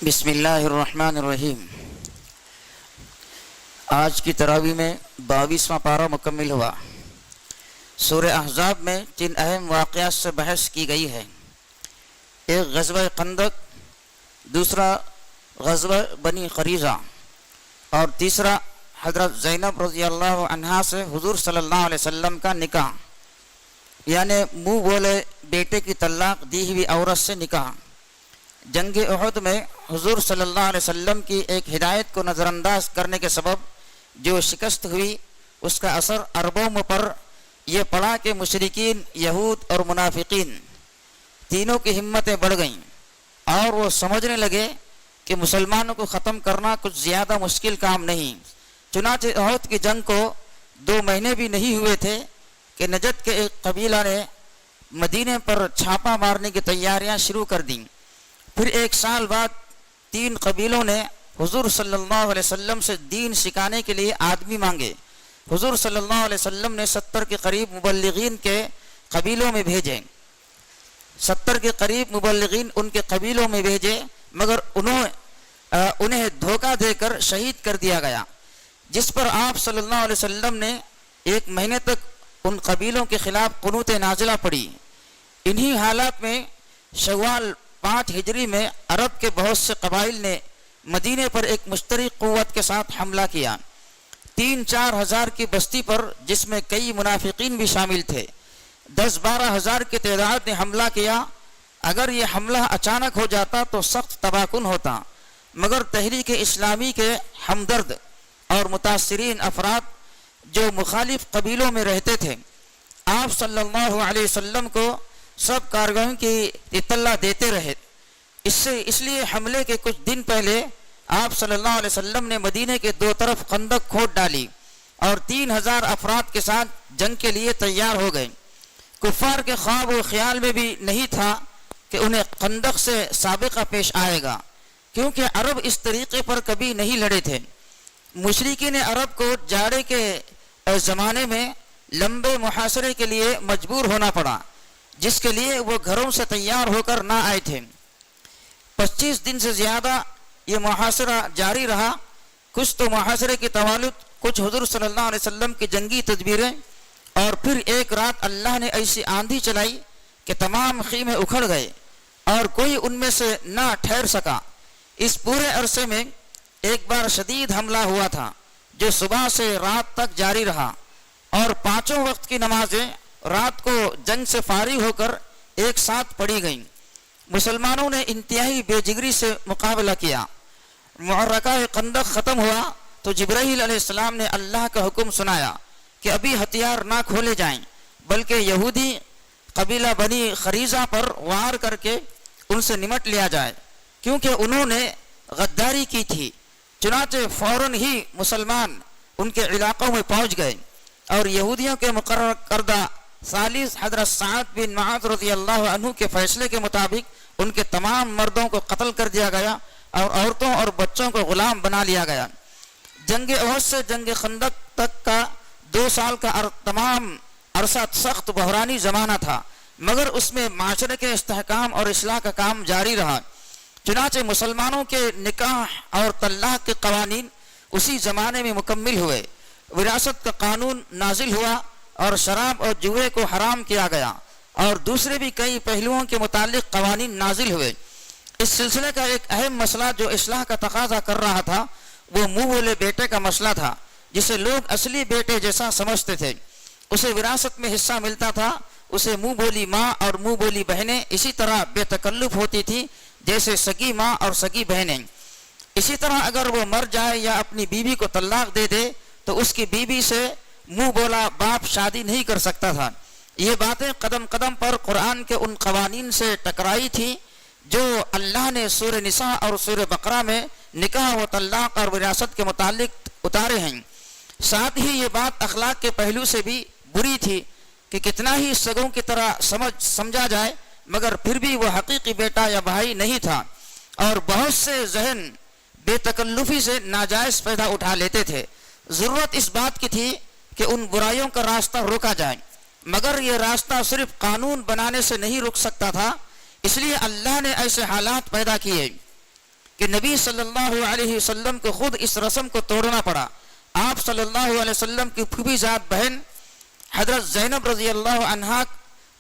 بسم اللہ الرحمن الرحیم۔ آج کی تراویح میں 22واں پارہ مکمل ہوا۔ سورہ احزاب میں جن اہم واقعات سے بحث کی گئی ہے، ایک غزوہ خندق، دوسرا غزوہ بنی قریظہ، اور تیسرا حضرت زینب رضی اللہ عنہا سے حضور صلی اللہ علیہ وسلم کا نکاح، یعنی منہ بولے بیٹے کی طلاق دی ہوئی عورت سے نکاح۔ جنگ احد میں حضور صلی اللہ علیہ وسلم کی ایک ہدایت کو نظر انداز کرنے کے سبب جو شکست ہوئی، اس کا اثر عربوں پر یہ پڑا کہ مشرکین، یہود اور منافقین تینوں کی ہمتیں بڑھ گئیں اور وہ سمجھنے لگے کہ مسلمانوں کو ختم کرنا کچھ زیادہ مشکل کام نہیں۔ چنانچہ احد کی جنگ کو 2 مہینے بھی نہیں ہوئے تھے کہ نجد کے ایک قبیلہ نے مدینے پر چھاپا مارنے کی تیاریاں شروع کر دیں۔ پھر 1 سال بعد 3 قبیلوں نے حضور صلی اللہ علیہ وسلم سے دین سکھانے کے لیے آدمی مانگے۔ حضور صلی اللہ علیہ وسلم نے 70 کے قریب مبلغین کے قبیلوں میں بھیجے، 70 کے قریب مبلغین ان کے قبیلوں میں بھیجے، مگر انہیں دھوکہ دے کر شہید کر دیا گیا، جس پر آپ صلی اللہ علیہ وسلم نے 1 مہینے تک ان قبیلوں کے خلاف قنوت نازلہ پڑھی۔ انہی حالات میں شوال 5 ہجری میں عرب کے بہت سے قبائل نے مدینے پر ایک مشترک قوت کے ساتھ حملہ کیا، 3-4 ہزار کی بستی پر، جس میں کئی منافقین بھی شامل تھے۔ 10-12 ہزار کی تعداد نے حملہ کیا۔ اگر یہ حملہ اچانک ہو جاتا تو سخت تباہ کن ہوتا، مگر تحریک اسلامی کے ہمدرد اور متاثرین افراد جو مخالف قبیلوں میں رہتے تھے، آپ صلی اللہ علیہ وسلم کو سب کارروائی کی اطلاع دیتے رہے۔ اس لیے حملے کے کچھ دن پہلے آپ صلی اللہ علیہ وسلم نے مدینے کے 2 طرف خندق کھود ڈالی اور 3000 افراد کے ساتھ جنگ کے لیے تیار ہو گئے۔ کفار کے خواب و خیال میں بھی نہیں تھا کہ انہیں خندق سے سابقہ پیش آئے گا، کیونکہ عرب اس طریقے پر کبھی نہیں لڑے تھے۔ مشرکین عرب کو جاڑے کے زمانے میں لمبے محاصرے کے لیے مجبور ہونا پڑا، جس کے لیے وہ گھروں سے تیار ہو کر نہ آئے تھے۔ 25 دن سے زیادہ یہ محاصرہ جاری رہا۔ کچھ تو محاصرے کی طوالت، کچھ حضور صلی اللہ علیہ وسلم کی جنگی تدبیریں، اور پھر ایک رات اللہ نے ایسی آندھی چلائی کہ تمام خیمے اکھڑ گئے اور کوئی ان میں سے نہ ٹھہر سکا۔ اس پورے عرصے میں ایک بار شدید حملہ ہوا تھا جو صبح سے رات تک جاری رہا، اور 5 وقت کی نمازیں رات کو جنگ سے فارغ ہو کر ایک ساتھ پڑھی گئیں۔ مسلمانوں نے انتہائی بے جگری سے مقابلہ کیا۔ معرکہ خندق ختم ہوا تو جبرائیل علیہ السلام نے اللہ کا حکم سنایا کہ ابھی ہتھیار نہ کھولے جائیں، بلکہ یہودی قبیلہ بنی قریظہ پر وار کر کے ان سے نمٹ لیا جائے، کیونکہ انہوں نے غداری کی تھی۔ چنانچہ فوراً ہی مسلمان ان کے علاقوں میں پہنچ گئے، اور یہودیوں کے مقرر کردہ ثالث حضرت سعد بن معاذ رضی اللہ عنہ کے فیصلے کے مطابق ان کے تمام مردوں کو قتل کر دیا گیا اور عورتوں اور بچوں کو غلام بنا لیا گیا۔ جنگ احد سے جنگ خندق تک کا 2 سال کا تمام عرصہ سخت بحرانی زمانہ تھا، مگر اس میں معاشرے کے استحکام اور اصلاح کا کام جاری رہا۔ چنانچہ مسلمانوں کے نکاح اور طلاق کے قوانین اسی زمانے میں مکمل ہوئے، وراثت کا قانون نازل ہوا اور شراب اور جوئے کو حرام کیا گیا، اور دوسرے بھی کئی پہلوؤں کے متعلق قوانین نازل ہوئے۔ اس سلسلے کا ایک اہم مسئلہ جو اصلاح کا تقاضا کر رہا تھا وہ منہ بولے بیٹے کا مسئلہ تھا، جسے لوگ اصلی بیٹے جیسا سمجھتے تھے۔ اسے وراثت میں حصہ ملتا تھا، اسے منہ بولی ماں اور منہ بولی بہنیں اسی طرح بے تکلف ہوتی تھی جیسے سگی ماں اور سگی بہنیں۔ اسی طرح اگر وہ مر جائے یا اپنی بیوی کو طلاق دے دے تو اس کی بیوی سے منہ بولا باپ شادی نہیں کر سکتا تھا۔ یہ باتیں قدم قدم پر قرآن کے ان قوانین سے ٹکرائی تھی جو اللہ نے سورہ نساء اور سورہ بقرہ میں نکاح و طلاق اور وراثت کے متعلق اتارے ہیں۔ ساتھ ہی یہ بات اخلاق کے پہلو سے بھی بری تھی کہ کتنا ہی سگوں کی طرح سمجھا جائے، مگر پھر بھی وہ حقیقی بیٹا یا بھائی نہیں تھا، اور بہت سے ذہن بے تکلفی سے ناجائز فائدہ اٹھا لیتے تھے۔ ضرورت اس بات کی تھی کہ ان برائیوں کا راستہ روکا جائے، مگر یہ راستہ صرف قانون بنانے سے نہیں رک سکتا تھا۔ اس لیے اللہ نے ایسے حالات پیدا کیے کہ کہ نبی صلی اللہ علیہ وسلم کو خود اس رسم کو توڑنا پڑا. آپ صلی اللہ علیہ وسلم کی پھوپھی ذات بہن حضرت زینب رضی اللہ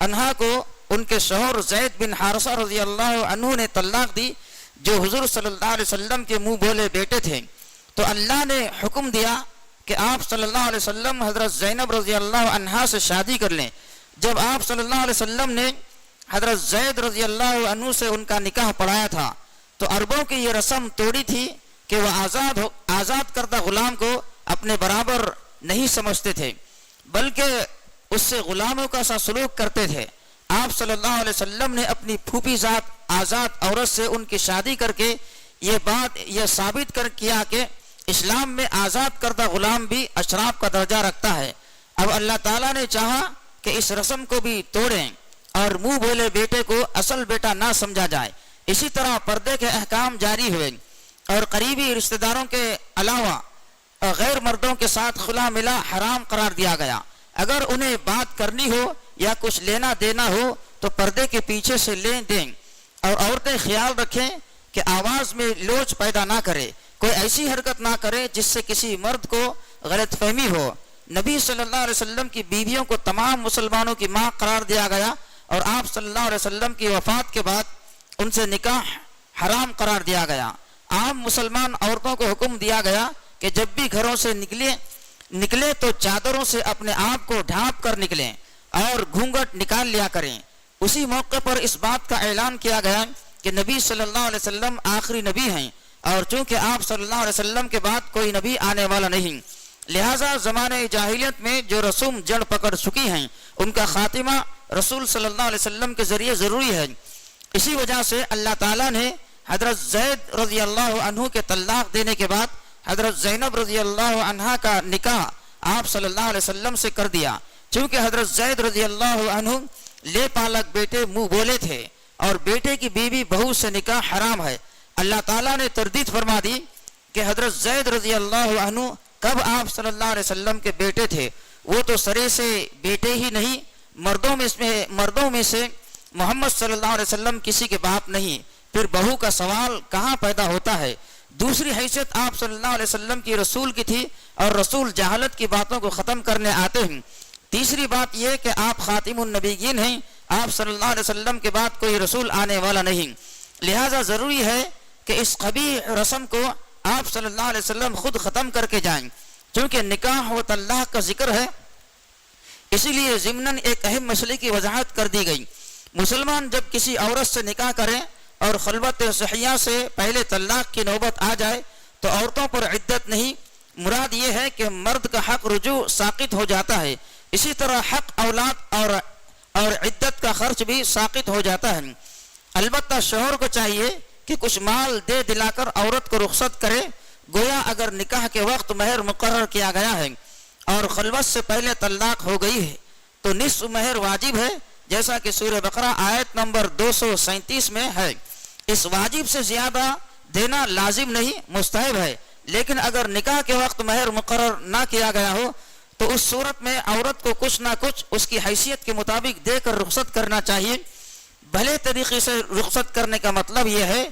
عنہا کو ان کے شوہر زید بن حارثہ رضی اللہ عنہ نے طلاق دی، جو حضور صلی اللہ علیہ وسلم کے منہ بولے بیٹے تھے. تو اللہ نے حکم دیا کہ آپ صلی اللہ علیہ وسلم حضرت زینب رضی اللہ عنہا سے شادی کر لیں. جب آپ صلی اللہ علیہ وسلم نے حضرت زید رضی اللہ عنہ سے ان کا نکاح پڑھایا تھا تو عربوں کی یہ رسم توڑی تھی کہ وہ آزاد کردہ غلام کو اپنے برابر نہیں سمجھتے تھے، بلکہ اس سے غلاموں کا سا سلوک کرتے تھے. آپ صلی اللہ علیہ وسلم نے اپنی پھوپھی ذات آزاد عورت سے ان کی شادی کر کے یہ ثابت کیا کہ اسلام میں آزاد کردہ غلام بھی اشراف کا درجہ رکھتا ہے. اب اللہ تعالیٰ نے چاہا کہ اس رسم کو بھی توڑیں اور منہ بولے بیٹے کو اصل بیٹا نہ سمجھا جائے. اسی طرح پردے کے احکام جاری ہوئے اور قریبی رشتہ داروں کے علاوہ غیر مردوں کے ساتھ خلا ملا حرام قرار دیا گیا. اگر انہیں بات کرنی ہو یا کچھ لینا دینا ہو تو پردے کے پیچھے سے لیں دیں، اور عورتیں خیال رکھیں کہ آواز میں لوچ پیدا نہ کرے، کوئی ایسی حرکت نہ کرے جس سے کسی مرد کو غلط فہمی ہو. نبی صلی اللہ علیہ وسلم کی بیویوں کو تمام مسلمانوں کی ماں قرار دیا گیا، اور آپ صلی اللہ علیہ وسلم کی وفات کے بعد ان سے نکاح حرام قرار دیا گیا. عام مسلمان عورتوں کو حکم دیا گیا کہ جب بھی گھروں سے نکلے تو چادروں سے اپنے آپ کو ڈھانپ کر نکلیں اور گھونگھٹ نکال لیا کریں. اسی موقع پر اس بات کا اعلان کیا گیا کہ نبی صلی اللہ علیہ وسلم آخری نبی ہیں، اور چونکہ آپ صلی اللہ علیہ وسلم کے بعد کوئی نبی آنے والا نہیں، لہٰذا زمانہ جاہلیت میں جو رسوم جڑ پکڑ چکی ہیں ان کا خاتمہ رسول صلی اللہ علیہ وسلم کے ذریعے ضروری ہے. اسی وجہ سے اللہ تعالیٰ نے حضرت زید رضی اللہ عنہ کے طلاق دینے کے بعد حضرت زینب رضی اللہ عنہا کا نکاح آپ صلی اللہ علیہ وسلم سے کر دیا. چونکہ حضرت زید رضی اللہ عنہ لے پالک بیٹے منہ بولے تھے اور بیٹے کی بیوی بہو سے نکاح حرام ہے. اللہ تعالیٰ نے تردید فرما دی کہ حضرت زید رضی اللہ عنہ کب آپ صلی اللہ علیہ وسلم کے بیٹے تھے، وہ تو سرے سے بیٹے ہی نہیں، مردوں میں سے محمد صلی اللہ علیہ وسلم کسی کے باپ نہیں، پھر بہو کا سوال کہاں پیدا ہوتا ہے. دوسری حیثیت آپ صلی اللہ علیہ وسلم کی رسول کی تھی اور رسول جہالت کی باتوں کو ختم کرنے آتے ہیں. تیسری بات یہ کہ آپ خاتم النبیین ہیں، آپ صلی اللہ علیہ وسلم کے بعد کوئی رسول آنے والا نہیں، لہذا ضروری ہے کہ اس قبیح رسم کو آپ صلی اللہ علیہ وسلم خود ختم کر کے جائیں. چونکہ نکاح و طلاق کا ذکر ہے اسی لیے ضمناً ایک اہم مسئلے کی وضاحت کر دی گئی. مسلمان جب کسی عورت سے نکاح کریں اور خلوت صحیحہ سے پہلے طلاق کی نوبت آ جائے تو عورتوں پر عدت نہیں، مراد یہ ہے کہ مرد کا حق رجوع ساقط ہو جاتا ہے. اسی طرح حق اولاد اور عدت کا خرچ بھی ساقط ہو جاتا ہے. البتہ شوہر کو چاہیے کہ کچھ مال دے دلا کر عورت کو رخصت کرے، گویا اگر نکاح کے وقت مہر مقرر کیا گیا ہے اور خلوت سے پہلے طلاق ہو گئی ہے تو نصف مہر واجب ہے، جیسا کہ سورہ بقرہ آیت نمبر 237 میں ہے. اس واجب سے زیادہ دینا لازم نہیں، مستحب ہے. لیکن اگر نکاح کے وقت مہر مقرر نہ کیا گیا ہو تو اس صورت میں عورت کو کچھ نہ کچھ اس کی حیثیت کے مطابق دے کر رخصت کرنا چاہیے. بھلے طریقے سے رخصت کرنے کا مطلب یہ ہے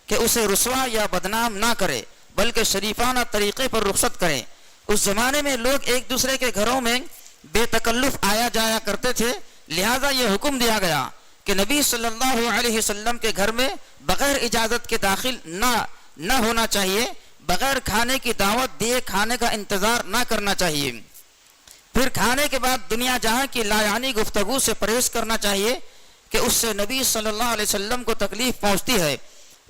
کہ اسے رسوا یا بدنام نہ کرے بلکہ شریفانہ طریقے پر رخصت کرے. اس زمانے میں لوگ ایک دوسرے کے گھروں میں بے تکلف آیا جایا کرتے تھے، لہذا یہ حکم دیا گیا کہ نبی صلی اللہ علیہ وسلم کے گھر میں بغیر اجازت کے داخل نہ ہونا چاہیے، بغیر کھانے کی دعوت دیے کھانے کا انتظار نہ کرنا چاہیے. پھر کھانے کے بعد دنیا جہاں کی لایعنی گفتگو سے پرہیز کرنا چاہیے کہ اس سے نبی صلی اللہ علیہ وسلم کو تکلیف پہنچتی ہے.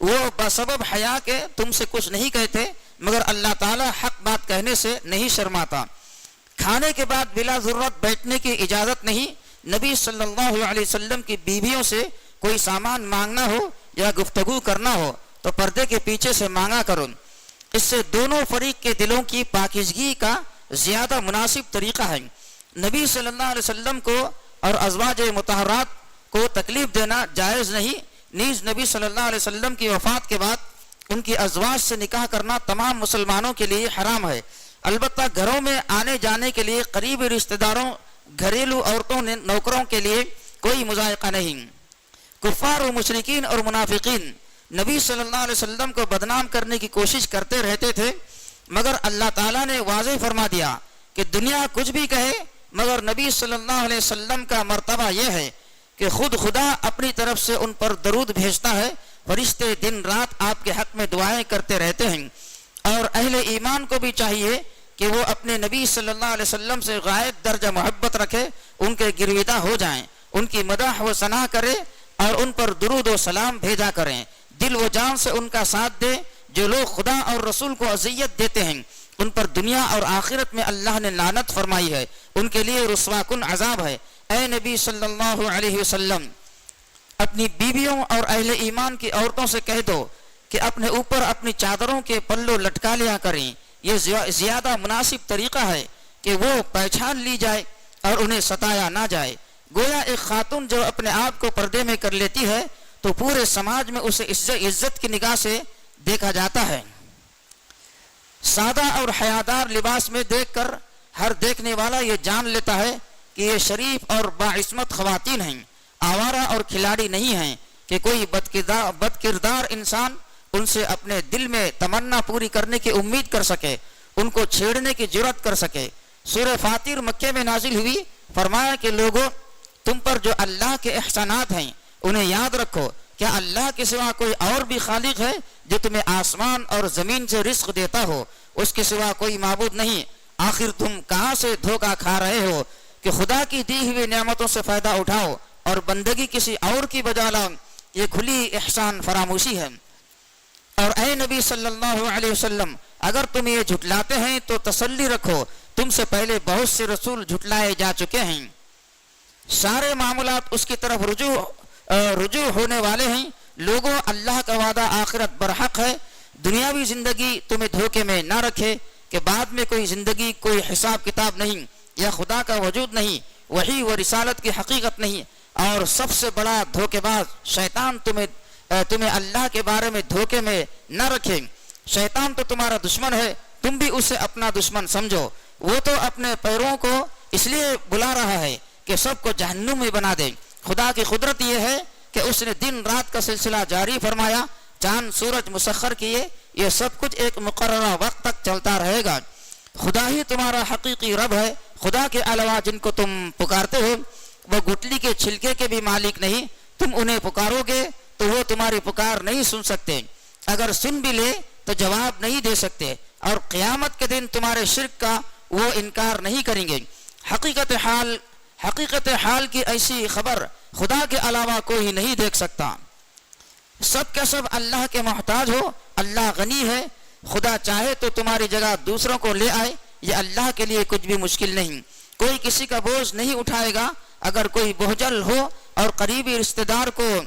وہ بسبب حیا کے تم سے کچھ نہیں کہتے مگر اللہ تعالیٰ حق بات کہنے سے نہیں شرماتا. کھانے کے بعد بلا ضرورت بیٹھنے کی اجازت نہیں. نبی صلی اللہ علیہ وسلم کی بیویوں سے کوئی سامان مانگنا ہو یا گفتگو کرنا ہو تو پردے کے پیچھے سے مانگا کرو. اس سے دونوں فریق کے دلوں کی پاکیزگی کا زیادہ مناسب طریقہ ہے. نبی صلی اللہ علیہ وسلم کو اور ازواج مطہرات کو تکلیف دینا جائز نہیں. نیز نبی صلی اللہ علیہ وسلم کی وفات کے بعد ان کی ازواج سے نکاح کرنا تمام مسلمانوں کے لیے حرام ہے. البتہ گھروں میں آنے جانے کے لیے قریبی رشتہ داروں، گھریلو عورتوں نے نوکروں کے لیے کوئی مضائقہ نہیں. کفار و مشرکین اور منافقین نبی صلی اللہ علیہ وسلم کو بدنام کرنے کی کوشش کرتے رہتے تھے، مگر اللہ تعالیٰ نے واضح فرما دیا کہ دنیا کچھ بھی کہے مگر نبی صلی اللہ علیہ وسلم کا مرتبہ یہ ہے کہ خود خدا اپنی طرف سے ان پر درود بھیجتا ہے، فرشتے دن رات آپ کے حق میں دعائیں کرتے رہتے ہیں۔ اور اہل ایمان کو بھی چاہیے کہ وہ اپنے نبی صلی اللہ علیہ وسلم سے غائب درجہ محبت رکھے، ان کے گرویدہ ہو جائیں، ان کی مدح و ثنا کرے اور ان پر درود و سلام بھیجا کریں، دل و جان سے ان کا ساتھ دے۔ جو لوگ خدا اور رسول کو اذیت دیتے ہیں ان پر دنیا اور آخرت میں اللہ نے لعنت فرمائی ہے، ان کے لیے رسوا کن عذاب ہے۔ اے نبی صلی اللہ علیہ وسلم، اپنی بیویوں اور اہل ایمان کی عورتوں سے کہہ دو کہ اپنے اوپر اپنی چادروں کے پلو لٹکا لیا کریں، یہ زیادہ مناسب طریقہ ہے کہ وہ پہچان لی جائے اور انہیں ستایا نہ جائے۔ گویا ایک خاتون جو اپنے آپ کو پردے میں کر لیتی ہے تو پورے سماج میں اسے عزت کی نگاہ سے دیکھا جاتا ہے۔ سادہ اور حیادار لباس میں دیکھ کر ہر دیکھنے والا یہ جان لیتا ہے کہ یہ شریف اور باعصمت خواتین ہیں، آوارہ اور کھلاڑی نہیں ہیں کہ کوئی بد کردار انسان ان سے اپنے دل میں تمنا پوری کرنے کی امید کر سکے، ان کو چھیڑنے کی جرات کر سکے۔ سورہ فاطر مکے میں نازل ہوئی، فرمایا کہ لوگوں، تم پر جو اللہ کے احسانات ہیں انہیں یاد رکھو، کیا اللہ کے سوا کوئی اور بھی خالق ہے جو تمہیں آسمان اور زمین سے رزق دیتا ہو؟ اس کے سوا کوئی معبود نہیں۔ آخر تم کہاں سے دھوکہ کھا رہے ہو کہ خدا کی دی ہوئی نعمتوں سے فائدہ اٹھاؤ اور بندگی کسی اور کی بجا لاؤ؟ یہ کھلی احسان فراموشی ہے۔ اور اے نبی صلی اللہ علیہ وسلم، اگر تم یہ جھٹلاتے ہیں تو تسلی رکھو، تم سے پہلے بہت سے رسول جھٹلائے جا چکے ہیں۔ سارے معاملات اس کی طرف رجوع ہونے والے ہیں۔ لوگوں، اللہ کا وعدہ آخرت برحق ہے۔ دنیاوی زندگی تمہیں دھوکے میں نہ رکھے کہ بعد میں کوئی زندگی، کوئی حساب کتاب نہیں، یا خدا کا وجود نہیں، وحی و رسالت کی حقیقت نہیں۔ اور سب سے بڑا دھوکے باز شیطان تمہیں اللہ کے بارے میں دھوکے میں نہ رکھے۔ شیطان تو تمہارا دشمن ہے، تم بھی اسے اپنا دشمن سمجھو۔ وہ تو اپنے پیروں کو اس لیے بلا رہا ہے کہ سب کو جہنم میں بنا دے۔ خدا کی قدرت یہ ہے کہ اس نے دن رات کا سلسلہ جاری فرمایا، چاند سورج مسخر کیے، یہ سب کچھ ایک مقررہ وقت تک چلتا رہے گا۔ خدا ہی تمہارا حقیقی رب ہے۔ خدا کے علاوہ جن کو تم پکارتے ہو وہ گٹلی کے چھلکے کے بھی مالک نہیں۔ تم انہیں پکارو گے تو وہ تمہاری پکار نہیں سن سکتے، اگر سن بھی لے تو جواب نہیں دے سکتے، اور قیامت کے دن تمہارے شرک کا وہ انکار نہیں کریں گے۔ حقیقت حال کی ایسی خبر خدا کے علاوہ کوئی نہیں دیکھ سکتا۔ سب کا سب اللہ کے محتاج ہو، اللہ غنی ہے۔ خدا چاہے تو تمہاری جگہ دوسروں کو لے آئے، یہ اللہ کے لیے کچھ بھی مشکل نہیں۔ کوئی کسی کا بوجھ نہیں اٹھائے گا۔ اگر کوئی بوجھل ہو اور قریبی رشتہ دار کو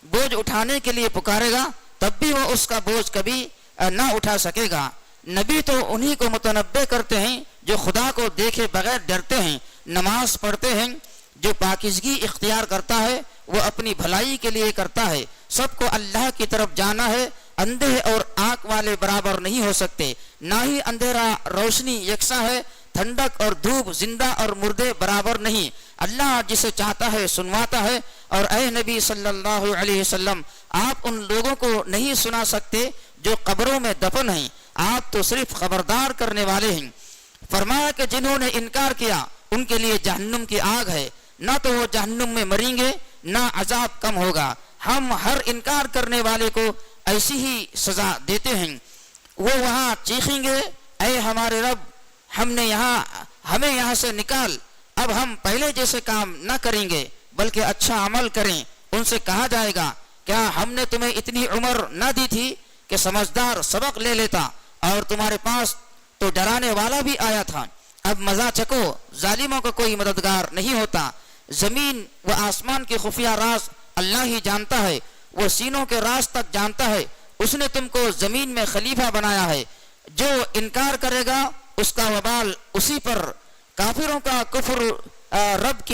بوجھ اٹھانے کے لیے پکارے گا تب بھی وہ اس کا بوجھ کبھی نہ اٹھا سکے گا۔ نبی تو انہی کو متنبع کرتے ہیں جو خدا کو دیکھے بغیر ڈرتے ہیں، نماز پڑھتے ہیں۔ جو پاکیزگی اختیار کرتا ہے وہ اپنی بھلائی کے لیے کرتا ہے۔ سب کو اللہ کی طرف جانا ہے۔ اندھے اور آنکھ والے برابر نہیں ہو سکتے، نہ ہی اندھیرا روشنی یکساں ہے۔ ٹھنڈک اور دھوپ، زندہ اور مردے برابر نہیں۔ اللہ جسے چاہتا ہے سنواتا ہے۔ اور اے نبی صلی اللہ علیہ وسلم، آپ ان لوگوں کو نہیں سنا سکتے جو قبروں میں دفن ہیں، آپ تو صرف خبردار کرنے والے ہیں۔ فرمایا کہ جنہوں نے انکار کیا ان کے لیے جہنم کی آگ ہے، نہ تو وہ جہنم میں مریں گے نہ عذاب کم ہوگا۔ ہم ہر انکار کرنے والے کو ایسی ہی سزا دیتے ہیں۔ وہ وہاں چیخیں گے، اے ہمارے رب، ہمیں یہاں سے نکال، اب ہم پہلے جیسے کام نہ کریں گے بلکہ اچھا عمل کریں۔ ان سے کہا جائے گا، کیا ہم نے تمہیں اتنی عمر نہ دی تھی کہ سمجھدار سبق لے لیتا، اور تمہارے پاس تو ڈرانے والا بھی آیا تھا۔ اب مزہ چکو، ظالموں کا کوئی مددگار نہیں ہوتا۔ زمین و آسمان کے خفیہ راز اللہ ہی جانتا ہے، وہ سینوں کے راز تک جانتا ہے۔ اس نے تم کو زمین میں خلیفہ بنایا ہے۔ جو انکار کرے گا اس کا وبال اسی پر۔ کافروں کا کفر رب کی